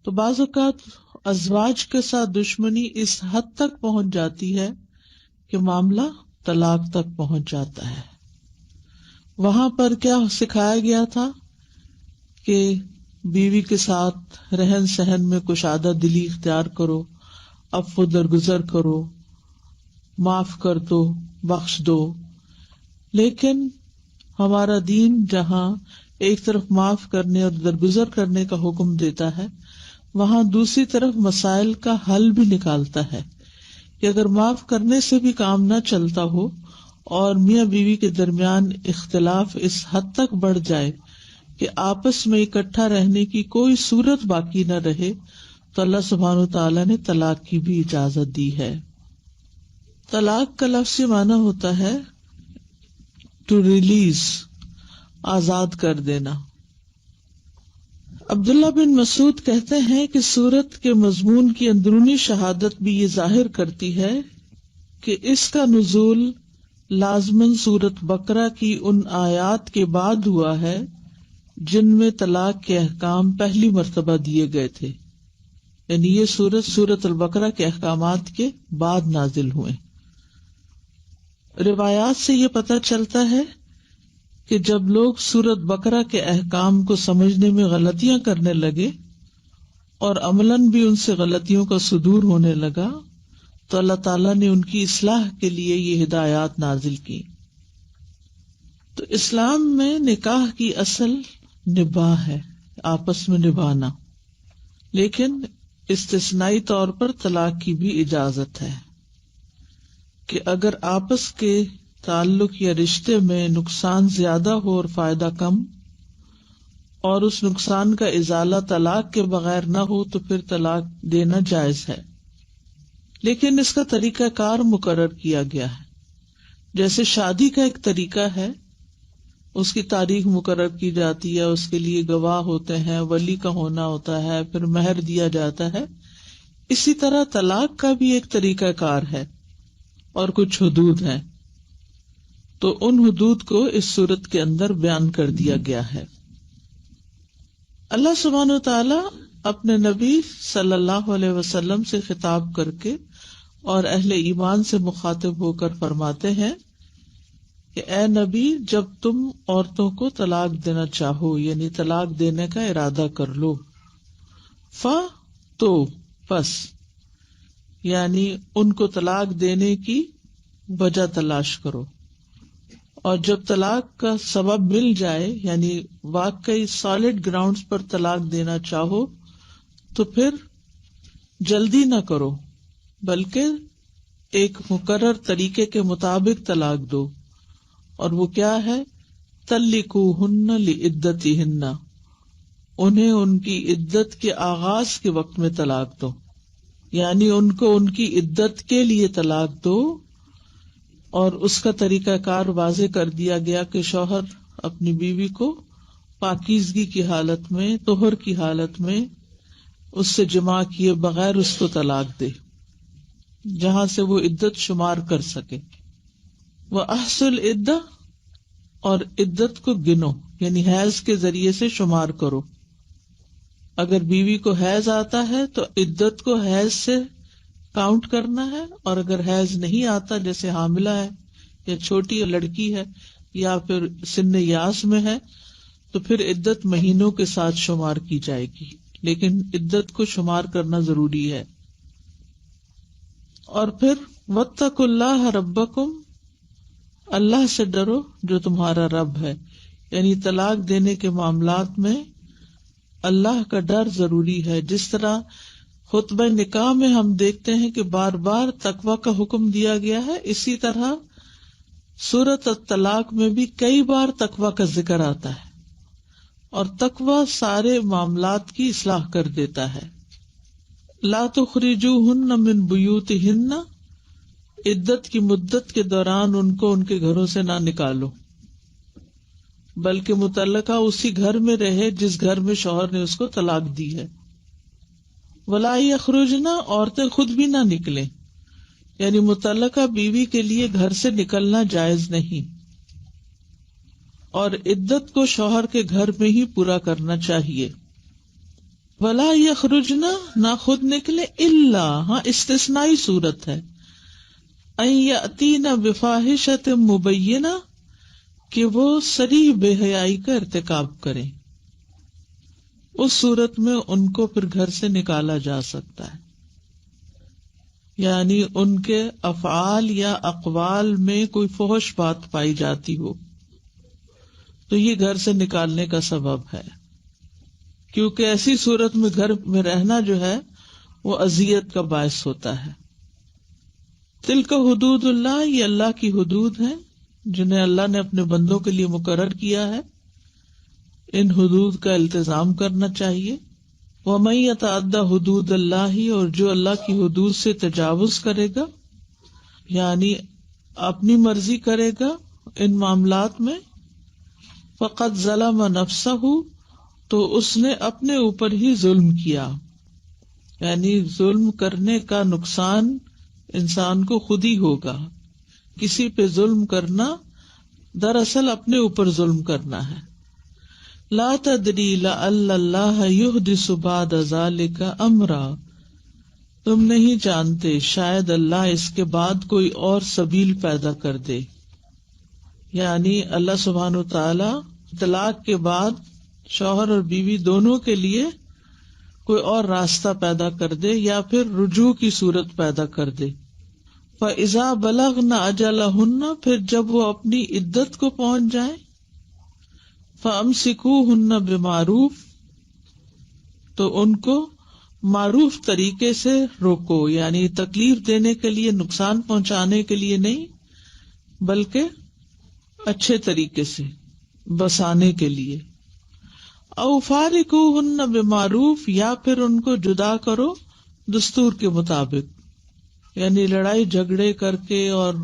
تو بعض اوقات ازواج کے ساتھ دشمنی اس حد تک پہنچ جاتی ہے کہ معاملہ طلاق تک پہنچ جاتا ہے. وہاں پر کیا سکھایا گیا تھا کہ بیوی کے ساتھ رہن سہن میں کشادہ دلی اختیار کرو، عفو درگزر کرو، معاف کر دو، بخش دو. لیکن ہمارا دین جہاں ایک طرف معاف کرنے اور درگزر کرنے کا حکم دیتا ہے، وہاں دوسری طرف مسائل کا حل بھی نکالتا ہے کہ اگر معاف کرنے سے بھی کام نہ چلتا ہو اور میاں بیوی کے درمیان اختلاف اس حد تک بڑھ جائے کہ آپس میں اکٹھا رہنے کی کوئی صورت باقی نہ رہے، تو اللہ سبحانہ وتعالیٰ نے طلاق کی بھی اجازت دی ہے. طلاق کا لفظی معنی ہوتا ہے ٹو ریلیز، آزاد کر دینا. عبداللہ بن مسعود کہتے ہیں کہ سورت کے مضمون کی اندرونی شہادت بھی یہ ظاہر کرتی ہے کہ اس کا نزول لازماً سورت بقرہ کی ان آیات کے بعد ہوا ہے جن میں طلاق کے احکام پہلی مرتبہ دیے گئے تھے. یعنی یہ سورت البقرہ کے احکامات کے بعد نازل ہوئے. روایات سے یہ پتہ چلتا ہے کہ جب لوگ سورت بقرہ کے احکام کو سمجھنے میں غلطیاں کرنے لگے اور عملاً بھی ان سے غلطیوں کا صدور ہونے لگا، تو اللہ تعالیٰ نے ان کی اصلاح کے لیے یہ ہدایات نازل کی. تو اسلام میں نکاح کی اصل نباہ ہے، آپس میں نبھانا، لیکن استثنائی طور پر طلاق کی بھی اجازت ہے کہ اگر آپس کے تعلق یا رشتے میں نقصان زیادہ ہو اور فائدہ کم، اور اس نقصان کا ازالہ طلاق کے بغیر نہ ہو، تو پھر طلاق دینا جائز ہے. لیکن اس کا طریقہ کار مقرر کیا گیا ہے. جیسے شادی کا ایک طریقہ ہے، اس کی تاریخ مقرر کی جاتی ہے، اس کے لیے گواہ ہوتے ہیں، ولی کا ہونا ہوتا ہے، پھر مہر دیا جاتا ہے. اسی طرح طلاق کا بھی ایک طریقہ کار ہے اور کچھ حدود ہیں. تو ان حدود کو اس سورت کے اندر بیان کر دیا گیا ہے. اللہ سبحانہ وتعالی اپنے نبی صلی اللہ علیہ وسلم سے خطاب کر کے اور اہل ایمان سے مخاطب ہو کر فرماتے ہیں کہ اے نبی، جب تم عورتوں کو طلاق دینا چاہو، یعنی طلاق دینے کا ارادہ کر لو، تو پس، یعنی ان کو طلاق دینے کی وجہ تلاش کرو. اور جب طلاق کا سبب مل جائے، یعنی واقعی سالڈ گراؤنڈز پر طلاق دینا چاہو، تو پھر جلدی نہ کرو، بلکہ ایک مقرر طریقے کے مطابق طلاق دو. اور وہ کیا ہے؟ طلقوہن لعدتہن، انہیں ان کی عدت کے آغاز کے وقت میں طلاق دو، یعنی ان کو ان کی عدت کے لیے طلاق دو. اور اس کا طریقہ کار واضح کر دیا گیا کہ شوہر اپنی بیوی کو پاکیزگی کی حالت میں، طہر کی حالت میں اس سے جماع کیے بغیر اس کو طلاق دے، جہاں سے وہ عدت شمار کر سکے. وَأَحْصُوا الْعِدَّةَ، اور عدت کو گنو، یعنی حیض کے ذریعے سے شمار کرو. اگر بیوی کو حیض آتا ہے تو عدت کو حیض سے کاؤنٹ کرنا ہے، اور اگر حیض نہیں آتا، جیسے حاملہ ہے یا چھوٹی لڑکی ہے یا پھر سن یاس میں ہے، تو پھر عدت مہینوں کے ساتھ شمار کی جائے گی. لیکن عدت کو شمار کرنا ضروری ہے. اور پھر واتقوا اللہ ربکم، اللہ سے ڈرو جو تمہارا رب ہے. یعنی طلاق دینے کے معاملات میں اللہ کا ڈر ضروری ہے. جس طرح خطبہ نکاح میں ہم دیکھتے ہیں کہ بار بار تقوی کا حکم دیا گیا ہے، اسی طرح سورۃ الطلاق میں بھی کئی بار تقوی کا ذکر آتا ہے، اور تقوی سارے معاملات کی اصلاح کر دیتا ہے. لا تخرجوہن من بیوتہن، عدت کی مدت کے دوران ان کو ان کے گھروں سے نہ نکالو، بلکہ متعلقہ اسی گھر میں رہے جس گھر میں شوہر نے اس کو طلاق دی ہے. ولا یخرجن، عورتیں خود بھی نہ نکلیں، یعنی متعلقہ بیوی کے لیے گھر سے نکلنا جائز نہیں، اور عدت کو شوہر کے گھر میں ہی پورا کرنا چاہیے. ولا یخرجنا، نہ خود نکلے، الا، ہاں استثنائی صورت ہے، ان یاتینا بفاحشۃ مبینہ، کہ وہ صریح بے حیائی کا ارتکاب کریں، اس صورت میں ان کو پھر گھر سے نکالا جا سکتا ہے، یعنی ان کے افعال یا اقوال میں کوئی فحش بات پائی جاتی ہو تو یہ گھر سے نکالنے کا سبب ہے، کیونکہ ایسی صورت میں گھر میں رہنا جو ہے وہ اذیت کا باعث ہوتا ہے۔ تلک حدود اللہ، یہ اللہ کی حدود ہیں جنہیں اللہ نے اپنے بندوں کے لیے مقرر کیا ہے، ان حدود کا التزام کرنا چاہیے۔ وَمَن يَتَعَدَّ حدود اللہ، اور جو اللہ کی حدود سے تجاوز کرے گا، یعنی اپنی مرضی کرے گا ان معاملات میں، فقد ظلم نفسہ، تو اس نے اپنے اوپر ہی ظلم کیا، یعنی ظلم کرنے کا نقصان انسان کو خود ہی ہوگا۔ کسی پہ ظلم کرنا دراصل اپنے اوپر ظلم کرنا ہے۔ لا تدری لعل اللہ یحدث بعد ذلک امرا، تم نہیں جانتے شاید اللہ اس کے بعد کوئی اور سبیل پیدا کر دے، یعنی اللہ سبحانہ وتعالی طلاق کے بعد شوہر اور بیوی دونوں کے لیے کوئی اور راستہ پیدا کر دے یا پھر رجوع کی صورت پیدا کر دے۔ فَإِذَا بَلَغْنَ أَجَلَهُنَّ، پھر جب وہ اپنی عدت کو پہنچ جائیں، فَأَمْسِكُوهُنَّ بِمَعْرُوفٍ، تو ان کو معروف طریقے سے روکو، یعنی تکلیف دینے کے لیے، نقصان پہنچانے کے لیے نہیں، بلکہ اچھے طریقے سے بسانے کے لیے۔ او فارقوہن بمعروف، یا پھر ان کو جدا کرو دستور کے مطابق، یعنی لڑائی جھگڑے کر کے اور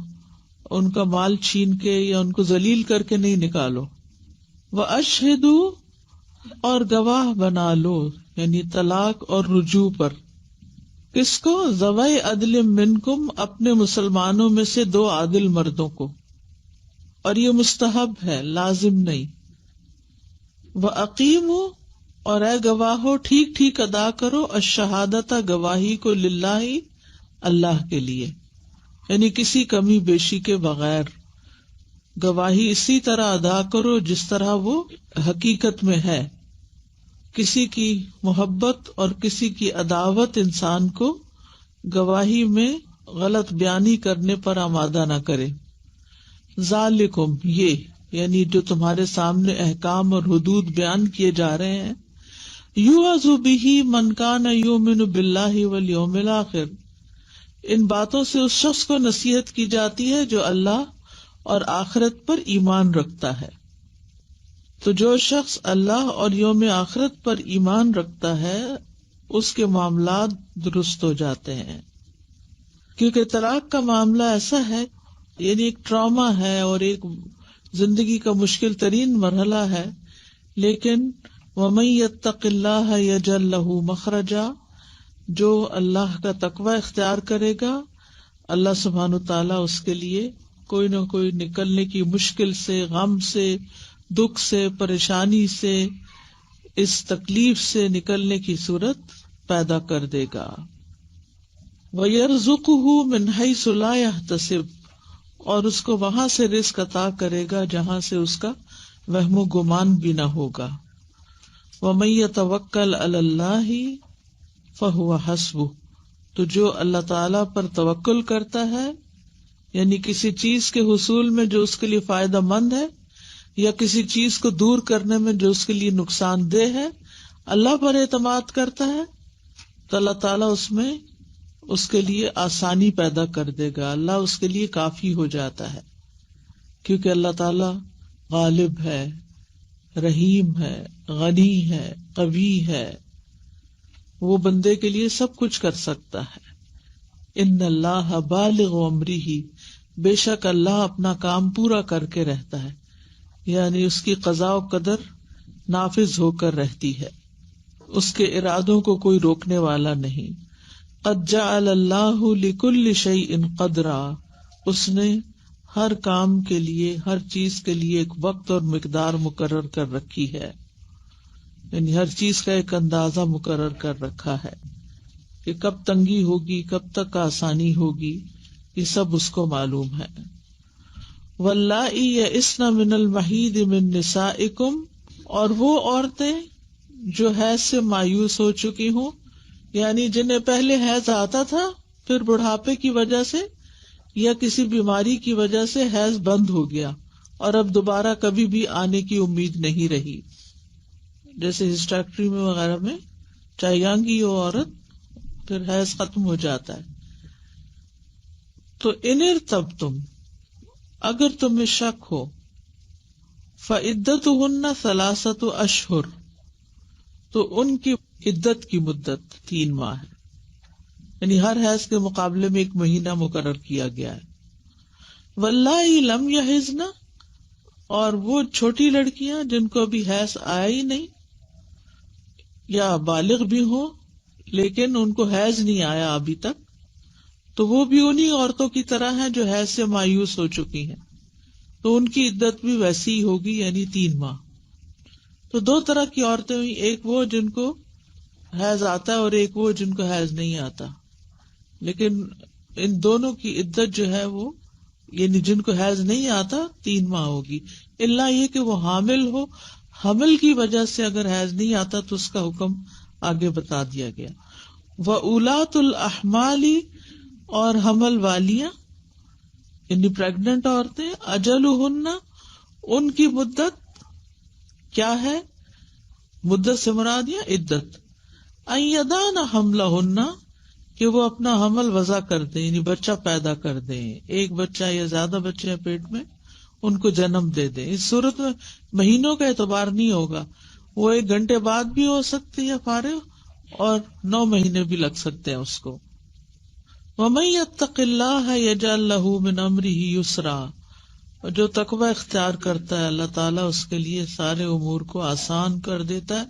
ان کا مال چھین کے یا ان کو ذلیل کر کے نہیں نکالو۔ وَأَشْهِدُوا، اور گواہ بنا لو، یعنی طلاق اور رجوع پر، کس کو؟ ذوی عدل منکم، اپنے مسلمانوں میں سے 2 عادل مردوں کو، اور یہ مستحب ہے، لازم نہیں۔ وَأَقِیمُوا، اور اے گواہو ٹھیک ٹھیک ادا کرو، الشہادۃ، گواہی کو، للہ، اللہ کے لیے، یعنی کسی کمی بیشی کے بغیر گواہی اسی طرح ادا کرو جس طرح وہ حقیقت میں ہے۔ کسی کی محبت اور کسی کی عداوت انسان کو گواہی میں غلط بیانی کرنے پر آمادہ نہ کرے۔ ذالکم، یہ یعنی جو تمہارے سامنے احکام اور حدود بیان کیے جا رہے ہیں، یوعظ بہ من کان یؤمن باللہ والیوم الآخر، ان باتوں سے اس شخص کو نصیحت کی جاتی ہے جو اللہ اور آخرت پر ایمان رکھتا ہے۔ تو جو شخص اللہ اور یوم آخرت پر ایمان رکھتا ہے اس کے معاملات درست ہو جاتے ہیں، کیونکہ طلاق کا معاملہ ایسا ہے، یعنی ایک ٹراما ہے اور ایک زندگی کا مشکل ترین مرحلہ ہے، لیکن وَمَن يَتَّقِ اللَّهَ يَجْعَل لَّهُ مَخْرَجًا، جو اللہ کا تقوی اختیار کرے گا، اللہ سبحانہ وتعالیٰ اس کے لیے کوئی نہ کوئی نکلنے کی مشکل سے، غم سے، دکھ سے، پریشانی سے، اس تکلیف سے نکلنے کی صورت پیدا کر دے گا۔ وَيَرْزُقُهُ مِنْ حَيْثُ لَا يَحْتَسِبُ، اور اس کو وہاں سے رزق عطا کرے گا جہاں سے اس کا وہم و گمان بھی نہ ہوگا۔ وَمَن يَتَوَکَّلْ عَلَى اللَّهِ فَهُوَ حَسْبُهُ، تو جو اللہ تعالی پر توکل کرتا ہے، یعنی کسی چیز کے حصول میں جو اس کے لیے فائدہ مند ہے یا کسی چیز کو دور کرنے میں جو اس کے لیے نقصان دہ ہے، اللہ پر اعتماد کرتا ہے تو اللہ تعالیٰ اس میں اس کے لیے آسانی پیدا کر دے گا، اللہ اس کے لیے کافی ہو جاتا ہے، کیونکہ اللہ تعالیٰ غالب ہے، رحیم ہے، غنی ہے، قوی ہے، وہ بندے کے لیے سب کچھ کر سکتا ہے۔ ان اللہ بالغ امرہ، بے شک اللہ اپنا کام پورا کر کے رہتا ہے، یعنی اس کی قضاء و قدر نافذ ہو کر رہتی ہے، اس کے ارادوں کو کوئی روکنے والا نہیں۔ قد جعل اللہ لکل شیء قدرا، اس نے ہر کام کے لیے، ہر چیز کے لیے ایک وقت اور مقدار مقرر کر رکھی ہے۔ یعنی ہر چیز کا ایک اندازہ مقرر کر رکھا ہے کہ کب تنگی ہوگی، کب تک آسانی ہوگی، یہ سب اس کو معلوم ہے. واللائی یئسن من المحیض من نسائکم، اور وہ عورتیں جو حیض سے مایوس ہو چکی ہوں، یعنی جنہیں پہلے حیض آتا تھا پھر بڑھاپے کی وجہ سے یا کسی بیماری کی وجہ سے حیض بند ہو گیا اور اب دوبارہ کبھی بھی آنے کی امید نہیں رہی، جیسے ہسٹیکٹری میں وغیرہ میں چاہے ینگ ہی ہو عورت پھر حیض ختم ہو جاتا ہے. تو ان ارتبتم، اگر تمہیں شک ہو، فعدتہن ثلاثۃ اشہر، تو ان کی عدت کی مدت 3 ماہ ہے، یعنی ہر حیض کے مقابلے میں 1 مہینہ مقرر کیا گیا ہے. واللائی لم یحضن، اور وہ چھوٹی لڑکیاں جن کو ابھی حیض آیا ہی نہیں یا بالغ بھی ہوں لیکن ان کو حیض نہیں آیا ابھی تک، تو وہ بھی انہی عورتوں کی طرح ہیں جو حیض سے مایوس ہو چکی ہیں، تو ان کی عدت بھی ویسی ہی ہوگی، یعنی 3 ماہ. تو 2 طرح کی عورتیں ہوئی، ایک وہ جن کو حیض آتا ہے اور ایک وہ جن کو حیض نہیں آتا، لیکن ان دونوں کی عدت جو ہے وہ، یعنی جن کو حیض نہیں آتا 3 ماہ ہوگی، الا یہ کہ وہ حامل ہو. حمل کی وجہ سے اگر حیض نہیں آتا تو اس کا حکم آگے بتا دیا گیا. وَأُولَاتُ الْأَحْمَالِ، اور حمل والیاں یعنی پریگننٹ عورتیں، اجلہن، ان کی مدت کیا ہے، مدت سے مراد یا عدت، ان یضعن حملہن، کہ وہ اپنا حمل وضع کر دیں، یعنی بچہ پیدا کر دیں، ایک بچہ یا زیادہ بچے ہیں پیٹ میں ان کو جنم دے دیں. اس صورت میں مہینوں کا اعتبار نہیں ہوگا، وہ 1 گھنٹے بعد بھی ہو سکتی ہے فارغ، اور 9 مہینے بھی لگ سکتے ہیں اس کو. وَمَن يَتَّقِ اللَّهَ يَجْعَل لَّهُ مِنْ أَمْرِهِ يُسْرًا، جو تقوی اختیار کرتا ہے اللہ تعالیٰ اس کے لیے سارے امور کو آسان کر دیتا ہے،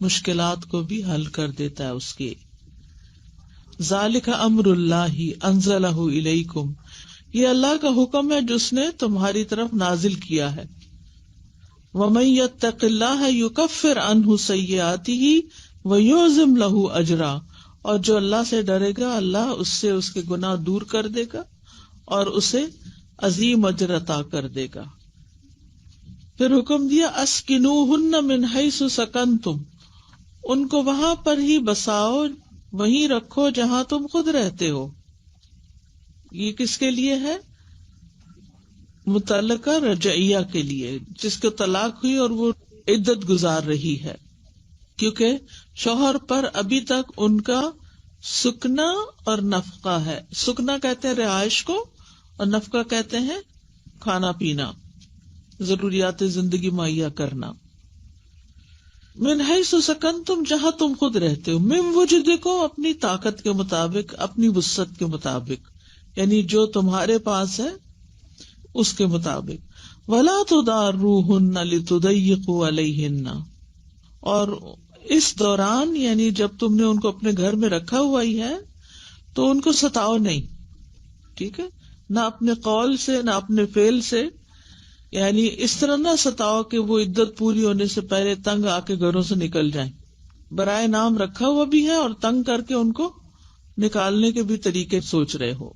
مشکلات کو بھی حل کر دیتا ہے اس کے. ذالک امر اللہ انزلہ الیکم، یہ اللہ کا حکم ہے جس نے تمہاری طرف نازل کیا ہے. ومن یتق اللہ یکفر عنہ سیئاتہ ویعظم لہ اجرا، اور جو اللہ سے ڈرے گا اللہ اس سے اس کے گناہ دور کر دے گا اور اسے عظیم اجر عطا کر دے گا. پھر حکم دیا اسکنوہن من حیث سکنتم، ان کو وہاں پر ہی بساؤ، وہیں رکھو جہاں تم خود رہتے ہو. یہ کس کے لیے ہے، متعلقہ رجعیہ کے لیے، جس کو طلاق ہوئی اور وہ عدت گزار رہی ہے، کیونکہ شوہر پر ابھی تک ان کا سکنا اور نفقہ ہے. سکنا کہتے ہیں رہائش کو اور نفقہ کہتے ہیں کھانا پینا، ضروریات زندگی مہیا کرنا. من حیث سکنتم، جہاں تم خود رہتے ہو، من وجدکم، اپنی طاقت کے مطابق، اپنی وسعت کے مطابق، یعنی جو تمہارے پاس ہے اس کے مطابق. ولا تضاروہن لتضیقوا علیہن، اور اس دوران یعنی جب تم نے ان کو اپنے گھر میں رکھا ہوا ہی ہے تو ان کو ستاؤ نہیں، ٹھیک ہے، نہ اپنے قول سے نہ اپنے فعل سے، یعنی اس طرح نہ ستاؤ کہ وہ عدت پوری ہونے سے پہلے تنگ آ کے گھروں سے نکل جائیں. برائے نام رکھا ہوا بھی ہے اور تنگ کر کے ان کو نکالنے کے بھی طریقے سوچ رہے ہو،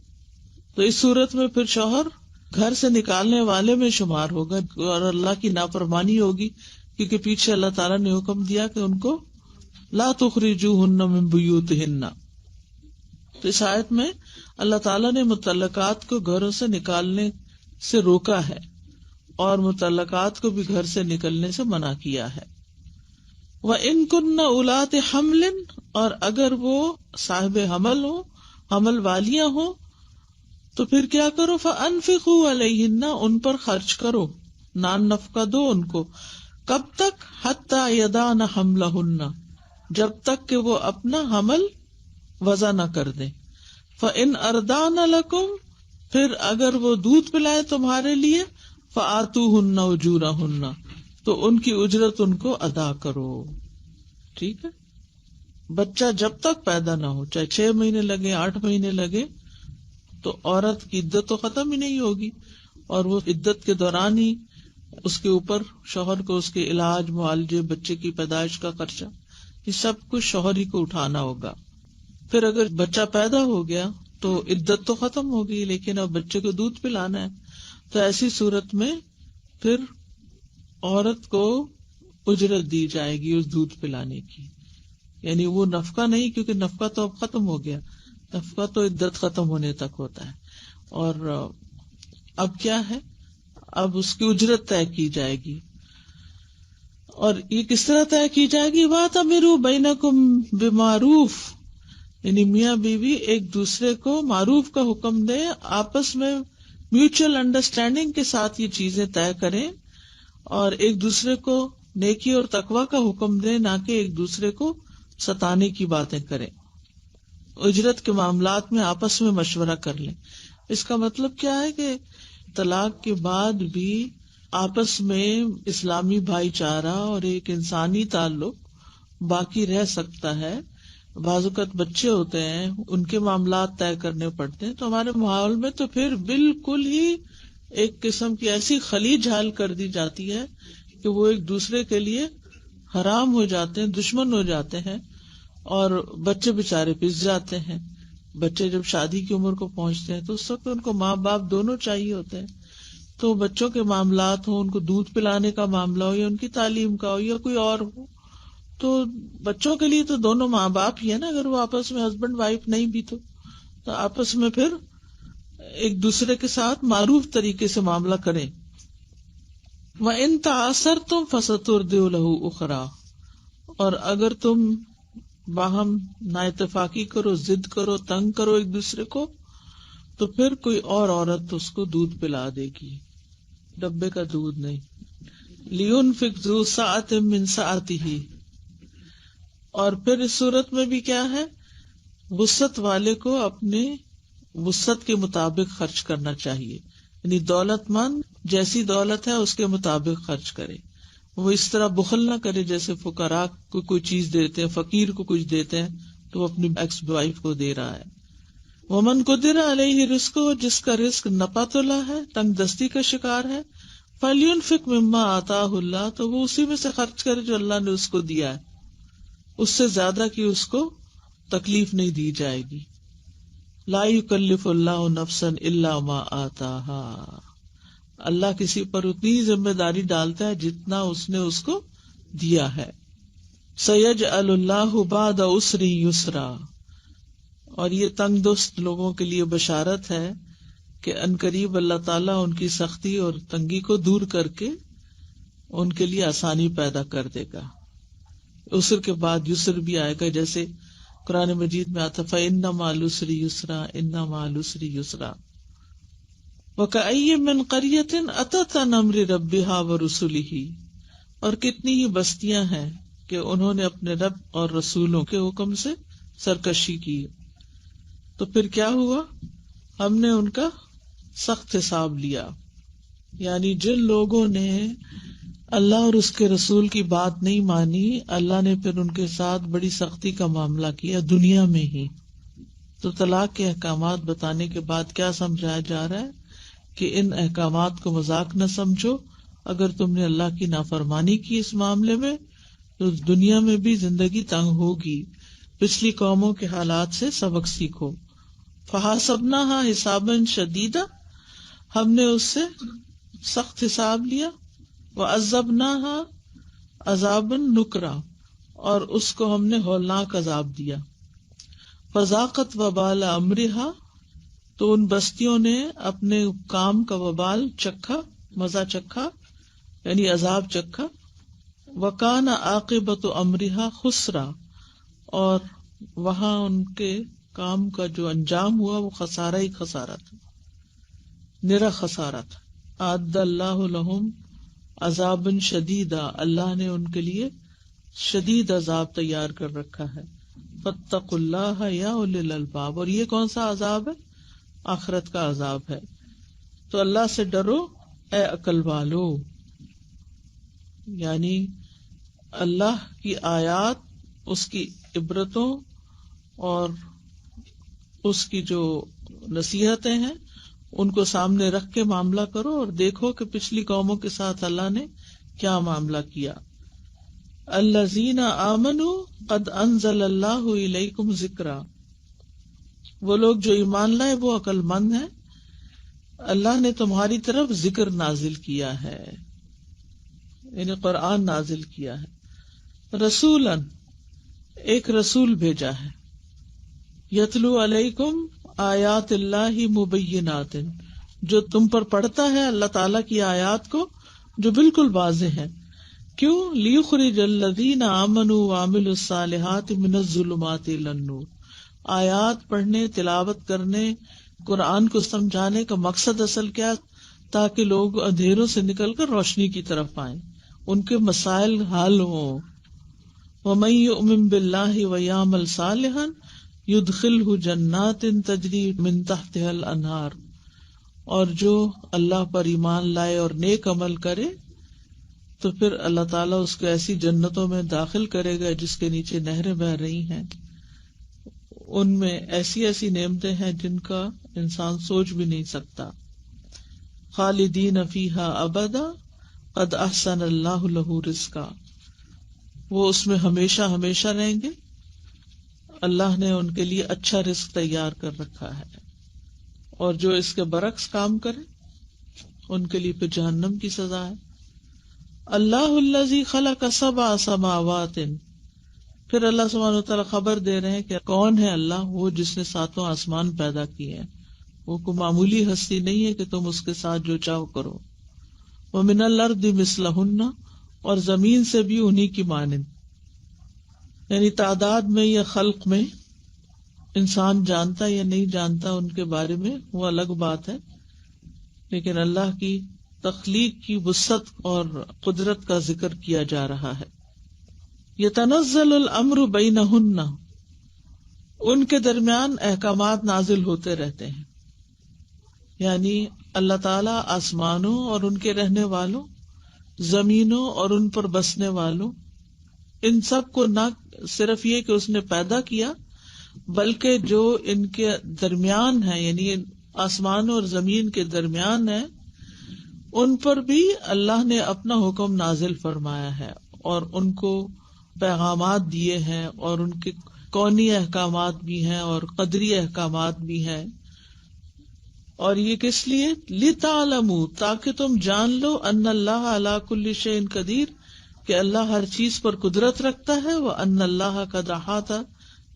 تو اس صورت میں پھر شوہر گھر سے نکالنے والے میں شمار ہوگا اور اللہ کی نافرمانی ہوگی، کیونکہ پیچھے اللہ تعالیٰ نے حکم دیا کہ ان کو لا تخرجوہن من بیوتہن. تو اس آیت میں اللہ تعالیٰ نے مطلقات کو گھروں سے نکالنے سے روکا ہے اور مطلقات کو بھی گھر سے نکلنے سے منع کیا ہے. وَإِن كُنَّ أُولَاتِ حَمْلٍ، اور اگر وہ صاحب حمل ہو، حمل والیاں ہوں، تو پھر کیا کرو، فَأَنفِقُوا عَلَيْهِنَّ، ان پر خرچ کرو، نان نفقہ دو ان کو. کب تک، حَتَّى يَضَعْنَ حَمْلَهُنَّ، جب تک کہ وہ اپنا حمل وضع نہ کر دیں. فَإِنْ أَرْضَعْنَ لَكُمْ، پھر اگر وہ دودھ پلائے تمہارے لیے، فَآتُوهُنَّ أُجُورَهُنَّ، تو ان کی اجرت ان کو ادا کرو. ٹھیک ہے، بچہ جب تک پیدا نہ ہو، چاہے 6 مہینے لگے 8 مہینے لگے، تو عورت کی عدت تو ختم ہی نہیں ہوگی، اور وہ عدت کے دوران ہی اس کے اوپر شوہر کو اس کے علاج، معالجے، بچے کی پیدائش کا خرچہ، یہ سب کچھ شوہر ہی کو اٹھانا ہوگا. پھر اگر بچہ پیدا ہو گیا تو عدت تو ختم ہو گئی، لیکن اب بچے کو دودھ پلانا ہے، تو ایسی صورت میں پھر عورت کو اجرت دی جائے گی اس دودھ پلانے کی. یعنی وہ نفقہ نہیں، کیونکہ نفقہ تو اب ختم ہو گیا، نفقہ تو عدت ختم ہونے تک ہوتا ہے. اور اب کیا ہے، اب اس کی اجرت طے کی جائے گی. اور یہ کس طرح طے کی جائے گی؟ وَأَتَمِرُوا بَيْنَكُمْ بِمَعْرُوف، یعنی میاں بیوی ایک دوسرے کو معروف کا حکم دیں، آپس میں میوچل انڈرسٹینڈنگ کے ساتھ یہ چیزیں طے کریں، اور ایک دوسرے کو نیکی اور تقوی کا حکم دیں، نہ کہ ایک دوسرے کو ستانے کی باتیں کریں. اجرت کے معاملات میں آپس میں مشورہ کر لیں. اس کا مطلب کیا ہے کہ طلاق کے بعد بھی آپس میں اسلامی بھائی چارہ اور ایک انسانی تعلق باقی رہ سکتا ہے. بعض اوقات بچے ہوتے ہیں، ان کے معاملات طے کرنے پڑتے ہیں، تو ہمارے ماحول میں تو پھر بالکل ہی ایک قسم کی ایسی خلیج حال کر دی جاتی ہے کہ وہ ایک دوسرے کے لیے حرام ہو جاتے ہیں، دشمن ہو جاتے ہیں، اور بچے بےچارے پس جاتے ہیں. بچے جب شادی کی عمر کو پہنچتے ہیں تو اس وقت ان کو ماں باپ دونوں چاہیے ہوتے ہیں. تو بچوں کے معاملات ہوں، ان کو دودھ پلانے کا معاملہ ہو یا ان کی تعلیم کا ہو یا کوئی اور ہو، تو بچوں کے لیے تو دونوں ماں باپ ہی ہے نا. اگر وہ آپس میں ہسبینڈ وائف نہیں بھی تو آپس میں پھر ایک دوسرے کے ساتھ معروف طریقے سے معاملہ کریں. وَإِن تَعَاثَرْتُمْ فَسَتُرْضِعُ لَهُ أُخْرَىٰ، اور اگر تم باہم نا اتفاقی کرو، ضد کرو، تنگ کرو ایک دوسرے کو، تو پھر کوئی اور عورت اس کو دودھ پلا دے گی، ڈبے کا دودھ نہیں. لِيُنْفِقْ ذُو سَعَةٍ مِّن سَعَتِهِ، اور پھر اس صورت میں بھی کیا ہے، وسعت والے کو اپنے وسعت کے مطابق خرچ کرنا چاہیے. یعنی دولت مند جیسی دولت ہے اس کے مطابق خرچ کرے. وہ اس طرح بخل نہ کرے جیسے فقراء کو کوئی چیز دیتے ہیں، فقیر کو کچھ دیتے ہیں تو وہ اپنی ایکس وائف کو دے رہا ہے. ومن قدر علیہ رزقہ، جس کا رزق نپا تلا ہے، تنگ دستی کا شکار ہے، فلینفق مما آتاہ اللہ، تو وہ اسی میں سے خرچ کرے جو اللہ نے اس کو دیا ہے، اس سے زیادہ کی اس کو تکلیف نہیں دی جائے گی. لا یکلف اللہ نفسا الا ما آتاہا، اللہ کسی پر اتنی ذمہ داری ڈالتا ہے جتنا اس نے اس کو دیا ہے. سیجعل اللہ بعد عسر یسرا، اور یہ تنگ دست لوگوں کے لیے بشارت ہے کہ عنقریب اللہ تعالیٰ ان کی سختی اور تنگی کو دور کر کے ان کے لیے آسانی پیدا کر دے گا. عسر کے بعد یسر بھی آئے گا، جیسے قرآن مجید میں آتا فَإِنَّ مَعَ الْعُسْرِ يُسْرًا إِنَّ مَعَ الْعُسْرِ يُسْرًا. وَكَأَيٍّ مِّن قَرْيَةٍ أَتَتْ عَنْ أَمْرِ رَبِّهَا وَرُسُلِهِ، اور کتنی ہی بستیاں ہیں کہ انہوں نے اپنے رب اور رسولوں کے حکم سے سرکشی کی. تو پھر کیا ہوا، ہم نے ان کا سخت حساب لیا. یعنی جن لوگوں نے اللہ اور اس کے رسول کی بات نہیں مانی، اللہ نے پھر ان کے ساتھ بڑی سختی کا معاملہ کیا دنیا میں ہی. تو طلاق کے احکامات بتانے کے بعد کیا سمجھایا جا رہا ہے کہ ان احکامات کو مذاق نہ سمجھو. اگر تم نے اللہ کی نافرمانی کی اس معاملے میں تو دنیا میں بھی زندگی تنگ ہوگی. پچھلی قوموں کے حالات سے سبق سیکھو. فحاسبناہا حسابا شدیدا، ہم نے اس سے سخت حساب لیا. وعذبناہا عذابا نکرا، اور اس کو ہم نے ہولناک عذاب دیا. فذاقت وبال امرہا، تو ان بستیوں نے اپنے کام کا وبال چکھا، مزہ چکھا، یعنی عذاب چکھا. وکان عاقبۃ امرہا خسرا، اور وہاں ان کے کام کا جو انجام ہوا وہ خسارہ ہی خسارہ تھا، نرا خسارہ تھا. اعد اللہ لہم عذابا شدیدا، اللہ نے ان کے لیے شدید عذاب تیار کر رکھا ہے. فاتقوا اللہ یا اولی الالباب، اور یہ کون سا عذاب ہے؟ آخرت کا عذاب ہے. تو اللہ سے ڈرو اے عقل والو. یعنی اللہ کی آیات، اس کی عبرتوں اور اس کی جو نصیحتیں ہیں ان کو سامنے رکھ کے معاملہ کرو اور دیکھو کہ پچھلی قوموں کے ساتھ اللہ نے کیا معاملہ کیا. الذین آمنوا قد انزل اللہ الیکم ذکرا، وہ لوگ جو ایمان لائے وہ عقل مند ہیں، اللہ نے تمہاری طرف ذکر نازل کیا ہے، یعنی قرآن نازل کیا ہے. رسولاً، ایک رسول بھیجا ہے، یتلو علیکم آیات اللہ مبینات، جو تم پر پڑھتا ہے اللہ تعالیٰ کی آیات کو جو بالکل واضح ہے. کیوں؟ لیخرج الذین آمنوا وعملوا الصالحات من الظلمات الی النور. آیات پڑھنے، تلاوت کرنے، قرآن کو سمجھانے کا مقصد اصل کیا؟ تاکہ لوگ اندھیروں سے نکل کر روشنی کی طرف آئیں، ان کے مسائل حل ہوں. وَمَن يُؤْمِن بِاللَّهِ وَيَعْمَلْ صَالِحًا يُدْخِلْهُ جَنَّاتٍ تَجْرِي مِن تَحْتِهَا الْأَنْهَارُ، اور جو اللہ پر ایمان لائے اور نیک عمل کرے تو پھر اللہ تعالیٰ اس کو ایسی جنتوں میں داخل کرے گا جس کے نیچے نہریں بہہ رہی ہیں. ان میں ایسی ایسی نعمتیں ہیں جن کا انسان سوچ بھی نہیں سکتا. خالدین فیہا ابدا قد احسن اللہ لہ رزقا، وہ اس میں ہمیشہ ہمیشہ رہیں گے، اللہ نے ان کے لیے اچھا رزق تیار کر رکھا ہے. اور جو اس کے برعکس کام کرے ان کے لیے پھر جہنم کی سزا ہے. اللہ الذی خلق سبع سماوات، پھر اللہ سبحانہ وتعالیٰ خبر دے رہے ہیں کہ کون ہے اللہ، وہ جس نے ساتوں آسمان پیدا کیے ہیں. وہ کوئی معمولی ہستی نہیں ہے کہ تم اس کے ساتھ جو چاہو کرو. ومن الارض مثلہن، اور زمین سے بھی انہی کی مانند، یعنی تعداد میں یا خلق میں انسان جانتا یا نہیں جانتا ان کے بارے میں وہ الگ بات ہے، لیکن اللہ کی تخلیق کی وسعت اور قدرت کا ذکر کیا جا رہا ہے. یتنزل الامر بینہن، ان کے درمیان احکامات نازل ہوتے رہتے ہیں، یعنی اللہ تعالیٰ آسمانوں اور ان کے رہنے والوں، زمینوں اور ان پر بسنے والوں، ان سب کو نہ صرف یہ کہ اس نے پیدا کیا بلکہ جو ان کے درمیان ہے، یعنی آسمان اور زمین کے درمیان ہے، ان پر بھی اللہ نے اپنا حکم نازل فرمایا ہے اور ان کو پیغامات دیے ہیں، اور ان کے کونی احکامات بھی ہیں اور قدری احکامات بھی ہیں. اور یہ کس لیے؟ لِتَعْلَمُوا، تاکہ تم جان لو، ان اللہ علی کل شیء قدیر، کہ اللہ ہر چیز پر قدرت رکھتا ہے، وَأَنَّ اللَّهَ قَدْ أَحَاطَ